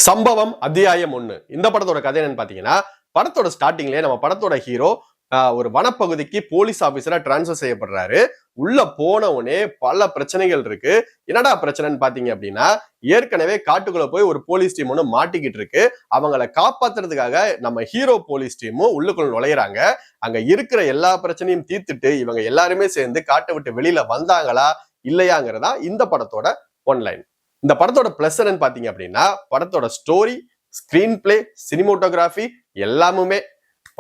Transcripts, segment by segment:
சம்பவம் அத்தியாயம் 1. இந்த படத்தோட கதை என்னன்னு பாத்தீங்கன்னா, படத்தோட ஸ்டார்டிங்லயே நம்ம படத்தோட ஹீரோ ஒரு வனப்பகுதிக்கு போலீஸ் ஆபீசரா டிரான்ஸ்பர் செய்யப்படுறாரு. உள்ள போன உடனே பல பிரச்சனைகள் இருக்கு. என்னடா பிரச்சனைன்னு பாத்தீங்க அப்படின்னா, ஏற்கனவே காட்டுக்குள்ள போய் ஒரு போலீஸ் டீம் ஒண்ணு மாட்டிக்கிட்டு இருக்கு. அவங்கள காப்பாத்துறதுக்காக நம்ம ஹீரோ போலீஸ் டீமும் உள்ளுக்குள்ள நுழையிறாங்க. அங்க இருக்கிற எல்லா பிரச்சனையும் தீர்த்துட்டு இவங்க எல்லாருமே சேர்ந்து காட்டை விட்டு வெளியில வந்தாங்களா இல்லையாங்கிறதா இந்த படத்தோட ஒன்லைன். இந்த படத்தோட பிளஸ் என்னன்னு பாத்தீங்க அப்படின்னா, படத்தோட ஸ்டோரி, ஸ்கிரீன் பிளே, சினிமோட்டோகிராஃபி எல்லாமுமே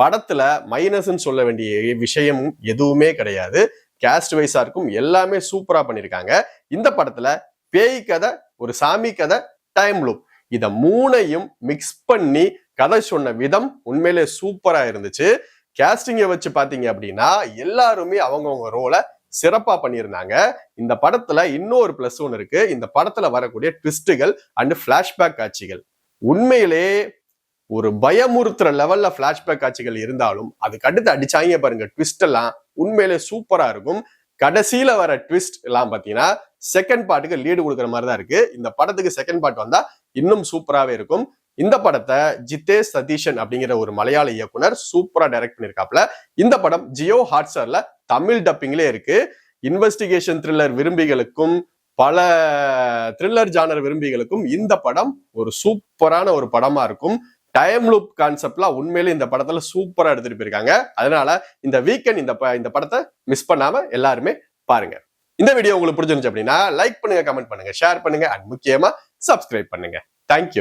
படத்துல மைனஸ்ன்னு சொல்ல வேண்டிய விஷயம் எதுவுமே கிடையாது. கேஸ்ட் வைஸா இருக்கும், எல்லாமே சூப்பரா பண்ணிருக்காங்க. இந்த படத்துல பேய் கதை, ஒரு சாமி கதை, டைம் லூப் இத மூணையும் மிக்ஸ் பண்ணி கதை சொன்ன விதம் உண்மையிலே சூப்பரா இருந்துச்சு. கேஸ்டிங்கை வச்சு பாத்தீங்க அப்படின்னா எல்லாருமே அவங்கவுங்க ரோலை சிறப்பா பண்ணியிருந்தாங்க. இந்த படத்துல இன்னொரு பிளஸ் ஒன்று இருக்கு. இந்த படத்துல வரக்கூடிய ட்விஸ்டுகள் அண்ட் பிளாஷ்பேக் காட்சிகள் உண்மையிலே ஒரு பயமுறுத்துற லெவல்ல பிளாஷ்பேக் காட்சிகள் இருந்தாலும் அதுக்கு அடுத்து அடிச்சாங்க பாருங்க ட்விஸ்ட் எல்லாம் உண்மையிலே சூப்பரா இருக்கும். கடைசியில வர ட்விஸ்ட் எல்லாம் பாத்தீங்கன்னா செகண்ட் பார்ட்டுக்கு லீடு கொடுக்குற மாதிரி தான் இருக்கு. இந்த படத்துக்கு செகண்ட் பார்ட் வந்தா இன்னும் சூப்பராகவே இருக்கும். இந்த படத்தை ஜிதேஷ் சதீஷன் அப்படிங்கிற ஒரு மலையாள இயக்குனர் சூப்பரா டைரக்ட் பண்ணிருக்காப்ல. இந்த படம் ஜியோ ஹாட்ஸ்டார்ல தமிழ் டப்பிங்லே இருக்கு. இன்வெஸ்டிகேஷன் த்ரில்லர் விரும்பிகளுக்கும் பல த்ரில்லர் ஜானர் விரும்பிகளுக்கும் இந்த படம் ஒரு சூப்பரான ஒரு படமா இருக்கும். டைம் லூப் கான்செப்ட்லாம் உண்மையிலே இந்த படத்துல சூப்பரா எடுத்துட்டு போயிருக்காங்க. அதனால இந்த வீக்கெண்ட் இந்த படத்தை மிஸ் பண்ணாம எல்லாருமே பாருங்க. இந்த வீடியோ உங்களுக்கு பிடிச்சிருந்துச்சு அப்படின்னா லைக் பண்ணுங்க, கமெண்ட் பண்ணுங்க, ஷேர் பண்ணுங்க அண்ட் முக்கியமா சப்ஸ்கிரைப் பண்ணுங்க. தேங்க்யூ.